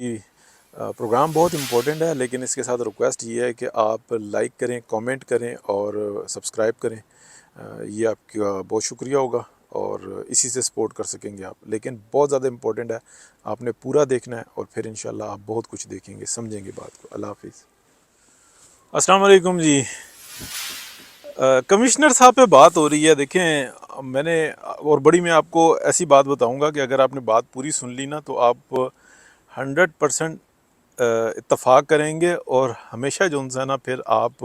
یہ پروگرام بہت امپورٹنٹ ہے، لیکن اس کے ساتھ ریکویسٹ یہ ہے کہ آپ لائک کریں، کامنٹ کریں اور سبسکرائب کریں۔ یہ آپ کا بہت شکریہ ہوگا اور اسی سے سپورٹ کر سکیں گے آپ، لیکن بہت زیادہ امپورٹنٹ ہے، آپ نے پورا دیکھنا ہے اور پھر انشاءاللہ آپ بہت کچھ دیکھیں گے، سمجھیں گے بات کو۔ اللہ حافظ۔ السلام علیکم جی۔ کمشنر صاحب پہ بات ہو رہی ہے۔ دیکھیں میں نے اور بڑی میں آپ کو ایسی بات بتاؤں گا کہ اگر آپ نے بات پوری سن لی نا تو آپ 100% اتفاق کریں گے، اور ہمیشہ جو ہے نا پھر آپ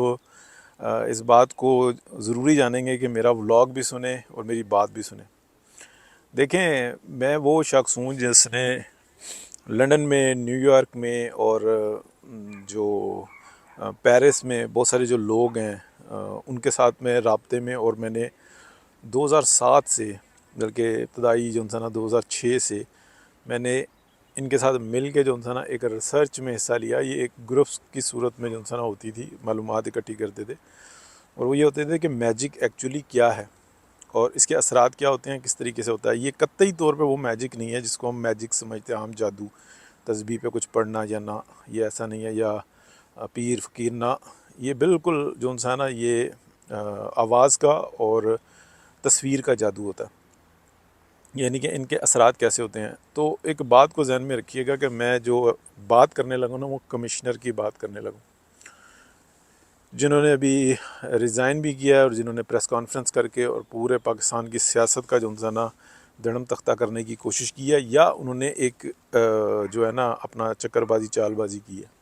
اس بات کو ضروری جانیں گے کہ میرا ولاگ بھی سنیں اور میری بات بھی سنیں۔ دیکھیں میں وہ شخص ہوں جس نے لندن میں، نیو یارک میں اور جو پیرس میں بہت سارے جو لوگ ہیں ان کے ساتھ میں رابطے میں، اور میں نے 2007 سے بلکہ ابتدائی جو ہے نا 2006 سے میں نے ان کے ساتھ مل کے جو ہے نا ایک ریسرچ میں حصہ لیا۔ یہ ایک گروپس کی صورت میں جو ہے نا ہوتی تھی، معلومات اکٹھی کرتے تھے، اور وہ یہ ہوتے تھے کہ میجک ایکچولی کیا ہے اور اس کے اثرات کیا ہوتے ہیں، کس طریقے سے ہوتا ہے۔ یہ قطعی طور پہ وہ میجک نہیں ہے جس کو ہم میجک سمجھتے ہیں، ہم جادو، تسبیح پہ کچھ پڑھنا یا نہ، یہ ایسا نہیں ہے، یا پیر فقیر نہ، یہ بالکل جو ہے نا یہ آواز کا اور تصویر کا جادو ہوتا ہے، یعنی کہ ان کے اثرات کیسے ہوتے ہیں۔ تو ایک بات کو ذہن میں رکھیے گا کہ میں جو بات کرنے لگوں نا وہ کمشنر کی بات کرنے لگوں، جنہوں نے ابھی ریزائن بھی کیا ہے اور جنہوں نے پریس کانفرنس کر کے اور پورے پاکستان کی سیاست کا جو ہے نا دڑم تختہ کرنے کی کوشش کی ہے، یا انہوں نے ایک جو ہے نا اپنا چکر بازی، چال بازی کی ہے۔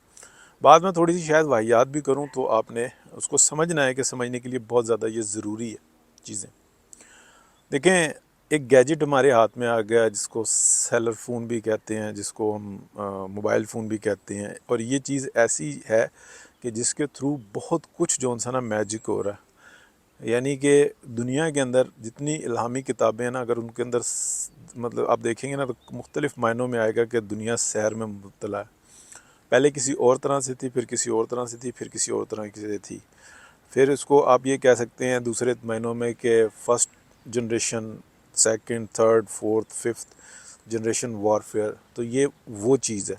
بعد میں تھوڑی سی شاید واحیات بھی کروں تو آپ نے اس کو سمجھنا ہے کہ سمجھنے کے لیے بہت زیادہ یہ ضروری ہے چیزیں۔ دیکھیں ایک گیجٹ ہمارے ہاتھ میں آ گیا جس کو سیلر فون بھی کہتے ہیں، جس کو ہم موبائل فون بھی کہتے ہیں، اور یہ چیز ایسی ہے کہ جس کے تھرو بہت کچھ جو ہے نا میجک ہو رہا ہے۔ یعنی کہ دنیا کے اندر جتنی الہامی کتابیں ہیں نا، اگر ان کے اندر مطلب آپ دیکھیں گے نا تو مختلف معنوں میں آئے گا کہ دنیا سحر میں مبتلا ہے۔ پہلے کسی اور طرح سے تھی، پھر کسی اور طرح سے تھی، پھر کسی اور طرح سے تھی، پھر اس کو آپ یہ کہہ سکتے ہیں دوسرے معنوں میں کہ first generation, second, third, fourth, fifth generation warfare. تو یہ وہ چیز ہے۔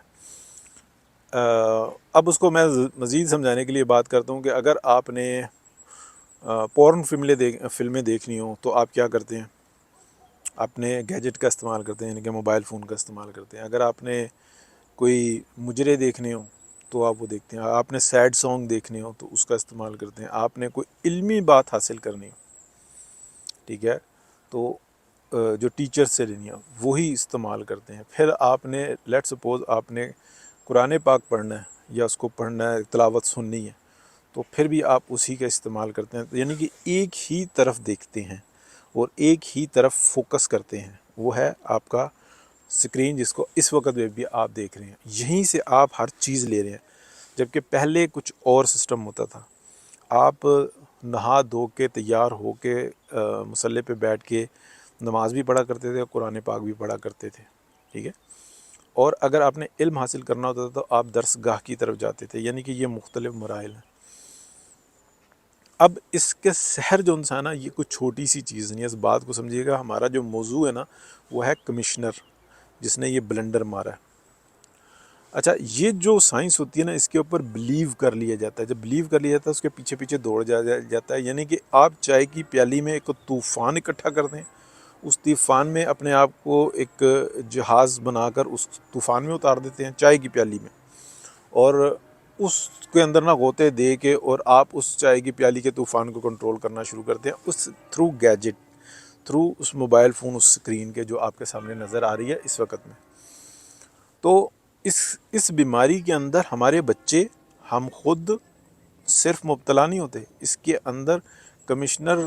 اب اس کو میں مزید سمجھانے کے لیے بات کرتا ہوں کہ اگر آپ نے پورن فلمیں دیکھنی ہوں تو آپ کیا کرتے ہیں؟ اپنے گیجٹ کا استعمال کرتے ہیں، یعنی کہ موبائل فون کا استعمال کرتے ہیں۔ اگر آپ نے کوئی مجرے دیکھنے ہوں تو آپ وہ دیکھتے ہیں۔ آپ نے سیڈ سانگ دیکھنے ہوں تو اس کا استعمال کرتے ہیں۔ آپ نے کوئی علمی بات حاصل کرنی ہو، ٹھیک ہے، تو جو ٹیچر سے لینی ہے وہی استعمال کرتے ہیں۔ پھر آپ نے لیٹ سپوز آپ نے قرآن پاک پڑھنا ہے یا اس کو پڑھنا ہے، تلاوت سننی ہے، تو پھر بھی آپ اسی کا استعمال کرتے ہیں۔ یعنی کہ ایک ہی طرف دیکھتے ہیں اور ایک ہی طرف فوکس کرتے ہیں، وہ ہے آپ کا سکرین جس کو اس وقت بھی آپ دیکھ رہے ہیں۔ یہیں سے آپ ہر چیز لے رہے ہیں، جبکہ پہلے کچھ اور سسٹم ہوتا تھا۔ آپ نہا دھو کے تیار ہو کے مصلی پہ بیٹھ کے نماز بھی پڑھا کرتے تھے، قرآن پاک بھی پڑھا کرتے تھے، ٹھیک ہے، اور اگر آپ نے علم حاصل کرنا ہوتا تھا تو آپ درس گاہ کی طرف جاتے تھے۔ یعنی کہ یہ مختلف مراحل ہیں۔ اب اس کے سحر جو ہے نا یہ کوئی چھوٹی سی چیز نہیں ہے، اس بات کو سمجھیے گا۔ ہمارا جو موضوع ہے نا وہ ہے کمشنر جس نے یہ بلنڈر مارا ہے۔ اچھا، یہ جو سائنس ہوتی ہے نا اس کے اوپر بلیو کر لیا جاتا ہے۔ جب بلیو کر لیا جاتا ہے اس کے پیچھے پیچھے دوڑ جاتا ہے۔ یعنی کہ آپ چائے کی پیالی میں ایک طوفان اکٹھا کر دیں، اس طوفان میں اپنے آپ کو ایک جہاز بنا کر اس طوفان میں اتار دیتے ہیں چائے کی پیالی میں، اور اس کے اندر نہ غوطے دے کے اور آپ اس چائے کی پیالی کے طوفان کو کنٹرول کرنا شروع کرتے ہیں اس تھرو گیجٹ، تھرو اس موبائل فون، اس سکرین کے جو آپ کے سامنے نظر آ رہی ہے اس وقت میں۔ تو اس بیماری کے اندر ہمارے بچے، ہم خود صرف مبتلا نہیں ہوتے، اس کے اندر کمشنر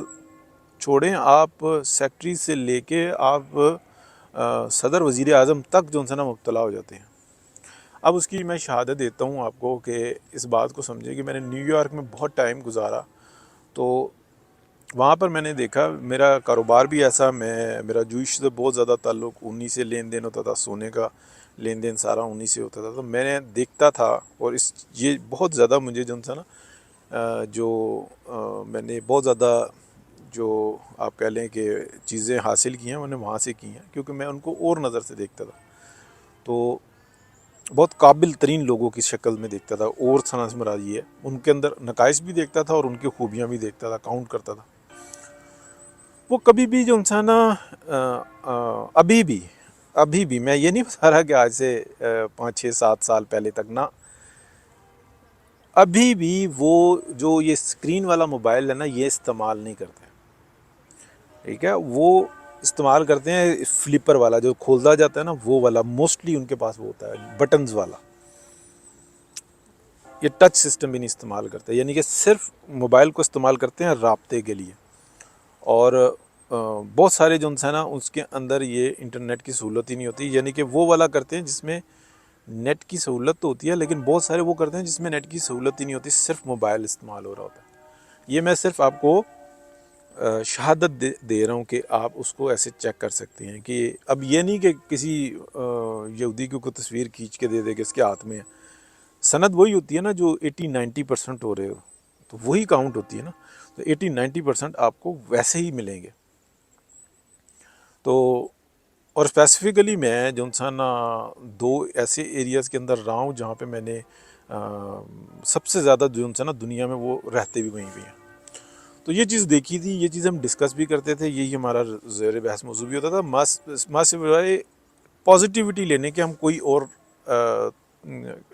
چھوڑیں، آپ سیکٹری سے لے کے آپ صدر وزیر اعظم تک جو ہے نا مبتلا ہو جاتے ہیں۔ اب اس کی میں شہادت دیتا ہوں آپ کو کہ اس بات کو سمجھے کہ میں نے نیو یارک میں بہت ٹائم گزارا، تو وہاں پر میں نے دیکھا میرا کاروبار بھی ایسا، میرا جوئش سے بہت زیادہ تعلق، انہی سے لین دین ہوتا تھا، سونے کا لین دین سارا انہی سے ہوتا تھا۔ تو میں نے دیکھتا تھا، اور یہ بہت زیادہ مجھے جو تھا نا میں نے بہت زیادہ جو آپ کہہ لیں کہ چیزیں حاصل کی ہیں میں نے وہاں سے کی ہیں، کیونکہ میں ان کو اور نظر سے دیکھتا تھا۔ تو بہت قابل ترین لوگوں کی شکل میں دیکھتا تھا، اور ثنا سے مراد یہ ہے ان کے اندر نقائص بھی دیکھتا تھا اور ان کی خوبیاں بھی دیکھتا تھا، کاؤنٹ کرتا تھا. وہ کبھی بھی جو انسان ابھی بھی میں یہ نہیں بتا رہا کہ آج سے 5 6 7 سال پہلے تک نہ، ابھی بھی وہ جو یہ اسکرین والا موبائل ہے نا یہ استعمال نہیں کرتے ہیں. ٹھیک ہے، وہ استعمال کرتے ہیں فلپر والا جو کھولتا جاتا ہے نا، وہ والا موسٹلی ان کے پاس وہ ہوتا ہے، بٹنز والا. یہ ٹچ سسٹم بھی نہیں استعمال کرتے، یعنی کہ صرف موبائل کو استعمال کرتے ہیں رابطے کے لیے. اور بہت سارے جو انسان نا اس کے اندر یہ انٹرنیٹ کی سہولت ہی نہیں ہوتی، یعنی کہ وہ والا کرتے ہیں جس میں نیٹ کی سہولت تو ہوتی ہے، لیکن بہت سارے وہ کرتے ہیں جس میں نیٹ کی سہولت ہی نہیں ہوتی، صرف موبائل استعمال ہو رہا ہوتا ہے. یہ میں صرف آپ کو شہادت دے رہا ہوں کہ آپ اس کو ایسے چیک کر سکتے ہیں کہ اب یہ نہیں کہ کسی یہودی کو تصویر کھینچ کے دے دے کہ اس کے ہاتھ میں ہے. سند وہی ہوتی ہے نا جو 80-90% ہو رہے ہو، تو وہی کاؤنٹ ہوتی ہے نا. تو 80-90% آپ کو ویسے ہی ملیں گے. تو اور اسپیسیفکلی میں جو انسان 2 ایسے ایریاز کے اندر رہا ہوں جہاں پہ میں نے سب سے زیادہ جو انسان دنیا میں وہ رہتے بھی وہیں پہ ہیں. تو یہ چیز دیکھی تھی، یہ چیز ہم ڈسکس بھی کرتے تھے، یہی ہمارا زیر بحث موضوع بھی ہوتا تھا. ماں سوائے پازیٹیوٹی لینے کے ہم کوئی اور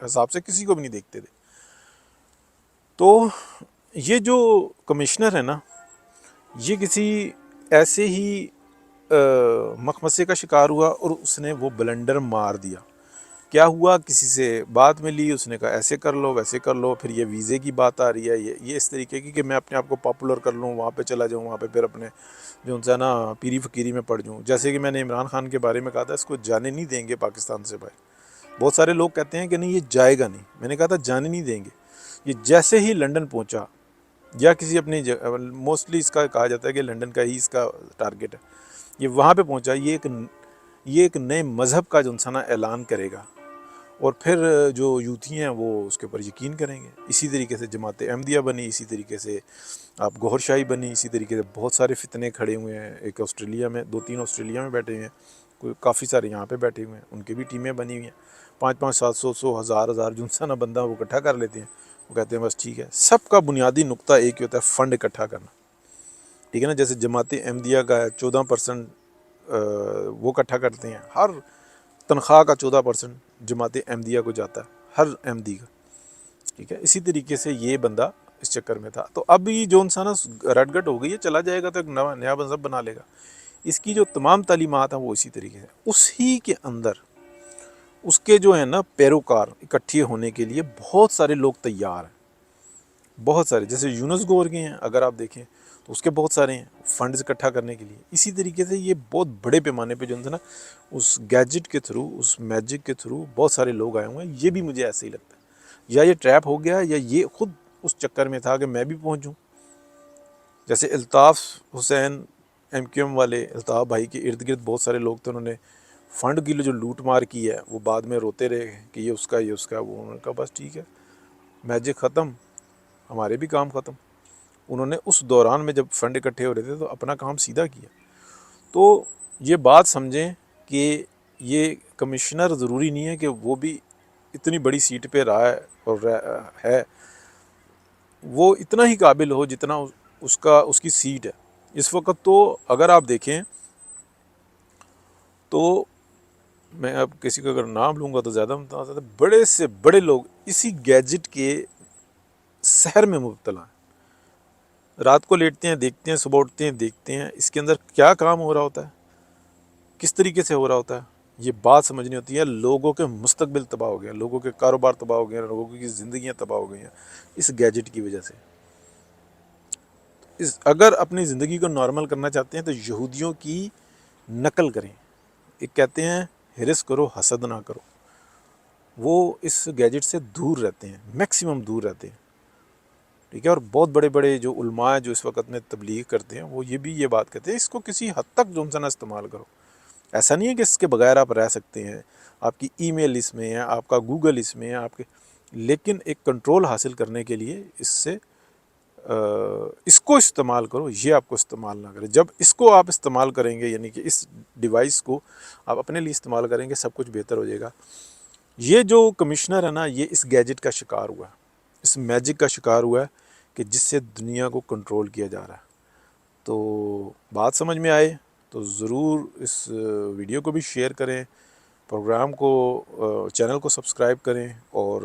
حساب سے کسی کو بھی نہیں دیکھتے تھے. تو یہ جو کمشنر ہے نا، یہ کسی ایسے ہی مخمصے کا شکار ہوا اور اس نے وہ بلنڈر مار دیا. کیا ہوا، کسی سے بات ملی، اس نے کہا ایسے کر لو ویسے کر لو، پھر یہ ویزے کی بات آ رہی ہے، یہ اس طریقے کی کہ میں اپنے آپ کو پاپولر کر لوں، وہاں پہ چلا جاؤں، وہاں پہ پھر اپنے جو انسان نا پیری فقیری میں پڑ جاؤں. جیسے کہ میں نے عمران خان کے بارے میں کہا تھا، اس کو جانے نہیں دیں گے پاکستان سے باہر. بہت سارے لوگ کہتے ہیں کہ نہیں یہ جائے گا نہیں، میں نے کہا تھا جانے نہیں دیں گے. یہ جیسے ہی لنڈن پہنچا یا کسی اپنی موسٹلی اس کا کہا جاتا ہے کہ لنڈن کا ہی اس کا ٹارگٹ ہے، یہ وہاں پہ پہنچا، یہ ایک نئے مذہب کا جو انسان اعلان کرے گا، اور پھر جو یوتھی ہیں وہ اس کے اوپر یقین کریں گے. اسی طریقے سے جماعت احمدیہ بنی، اسی طریقے سے آپ گوھر شاہی بنی، اسی طریقے سے بہت سارے فتنے کھڑے ہوئے ہیں. ایک آسٹریلیا میں 2-3 آسٹریلیا میں بیٹھے ہوئے ہیں، کوئی کافی سارے یہاں پہ بیٹھے ہوئے ہیں، ان کی بھی ٹیمیں بنی ہوئی ہیں. 500-500-700 ہزار جو انسان بندہ وہ اکٹھا کر لیتے ہیں. وہ کہتے ہیں بس ٹھیک ہے. سب کا بنیادی نقطہ ایک ہی ہوتا ہے، فنڈ اکٹھا کرنا. ٹھیک ہے نا، جیسے جماعت احمدیہ کا 14% وہ اکٹھا کرتے ہیں، ہر تنخواہ کا 14% جماعت احمدیہ کو جاتا ہے، ہر احمدی کا. ٹھیک ہے، اسی طریقے سے یہ بندہ اس چکر میں تھا. تو اب یہ جو انسان رٹ گٹ ہو گئی ہے، چلا جائے گا تو ایک نیا مذہب بنا لے گا. اس کی جو تمام تعلیمات ہیں وہ اسی طریقے سے، اسی کے اندر اس کے جو ہیں نا پیروکار اکٹھے ہونے کے لیے بہت سارے لوگ تیار ہیں، بہت سارے. جیسے یونس گور کے ہیں اگر آپ دیکھیں تو اس کے بہت سارے ہیں فنڈز اکٹھا کرنے کے لیے. اسی طریقے سے یہ بہت بڑے پیمانے پہ جو ہے نا اس گیجٹ کے تھرو، اس میجک کے تھرو بہت سارے لوگ آئے ہوئے ہیں. یہ بھی مجھے ایسے ہی لگتا ہے، یا یہ ٹریپ ہو گیا یا یہ خود اس چکر میں تھا کہ میں بھی پہنچوں. جیسے الطاف حسین MQM والے الطاف بھائی کے ارد گرد بہت سارے لوگ تھے، انہوں نے فنڈ کی جو لوٹ مار کی ہے وہ بعد میں روتے رہے کہ یہ اس کا یہ اس کا. وہ انہوں نے کہا بس ٹھیک ہے، میجک ختم، ہمارے بھی کام ختم. انہوں نے اس دوران میں جب فنڈ اکٹھے ہو رہے تھے تو اپنا کام سیدھا کیا. تو یہ بات سمجھیں کہ یہ کمشنر ضروری نہیں ہے کہ وہ بھی اتنی بڑی سیٹ پہ رہا ہے اور ہے، وہ اتنا ہی قابل ہو جتنا اس کی سیٹ ہے اس وقت. تو اگر آپ دیکھیں تو میں اب کسی کا اگر نام لوں گا تو زیادہ متاثر، بڑے سے بڑے لوگ اسی گیجٹ کے سحر میں مبتلا ہیں. رات کو لیٹتے ہیں دیکھتے ہیں، صبح اٹھتے ہیں دیکھتے ہیں، اس کے اندر کیا کام ہو رہا ہوتا ہے، کس طریقے سے ہو رہا ہوتا ہے. یہ بات سمجھنی ہوتی ہے. لوگوں کے مستقبل تباہ ہو گیا، لوگوں کے کاروبار تباہ ہو گئے ہیں، لوگوں کی زندگیاں تباہ ہو گئی ہیں اس گیجٹ کی وجہ سے. اگر اپنی زندگی کو نارمل کرنا چاہتے ہیں تو یہودیوں کی نقل کریں. ایک کہتے ہیں ہرس کرو حسد نہ کرو. وہ اس گیجٹ سے دور رہتے ہیں، میکسیمم دور رہتے ہیں. ٹھیک ہے، اور بہت بڑے بڑے جو علماء جو اس وقت میں تبلیغ کرتے ہیں وہ یہ بات کہتے ہیں اس کو کسی حد تک جو انسان استعمال کرو. ایسا نہیں ہے کہ اس کے بغیر آپ رہ سکتے ہیں، آپ کی ای میل اس میں ہے، آپ کا گوگل اس میں ہے، آپ کے، لیکن ایک کنٹرول حاصل کرنے کے لیے اس کو استعمال کرو. یہ آپ کو استعمال نہ کرے. جب اس کو آپ استعمال کریں گے، یعنی کہ اس ڈیوائس کو آپ اپنے لیے استعمال کریں گے، سب کچھ بہتر ہو جائے گا. یہ جو کمشنر ہے نا، یہ اس گیجٹ کا شکار ہوا ہے، اس میجک کا شکار ہوا ہے کہ جس سے دنیا کو کنٹرول کیا جا رہا ہے۔ تو بات سمجھ میں آئے تو ضرور اس ویڈیو کو بھی شیئر کریں، پروگرام کو چینل کو سبسکرائب کریں، اور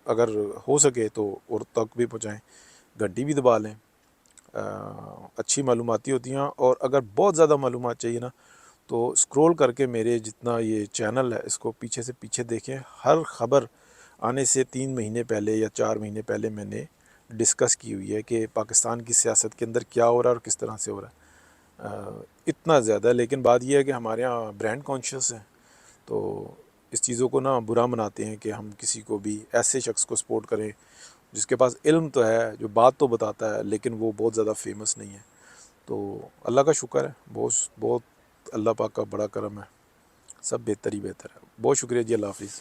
اگر ہو سکے تو اور تک بھی پہنچائیں، گھنٹی بھی دبا لیں۔ اچھی معلوماتی ہوتی ہیں، اور اگر بہت زیادہ معلومات چاہیے نا تو سکرول کر کے میرے جتنا یہ چینل ہے اس کو پیچھے سے پیچھے دیکھیں۔ ہر خبر آنے سے 3 مہینے پہلے یا 4 مہینے پہلے میں نے ڈسکس کی ہوئی ہے کہ پاکستان کی سیاست کے اندر کیا ہو رہا ہے اور کس طرح سے ہو رہا ہے۔ اتنا زیادہ، لیکن بات یہ ہے کہ ہمارے یہاں برانڈ کانشیس ہیں، تو اس چیزوں کو نا برا مناتے ہیں کہ ہم کسی کو بھی ایسے شخص کو سپورٹ کریں جس کے پاس علم تو ہے، جو بات تو بتاتا ہے، لیکن وہ بہت زیادہ فیمس نہیں ہے۔ تو اللہ کا شکر ہے، بہت بہت اللہ پاک کا بڑا کرم ہے، سب بہتر ہی بہتر ہے۔ بہت شکریہ جی، اللہ حافظ۔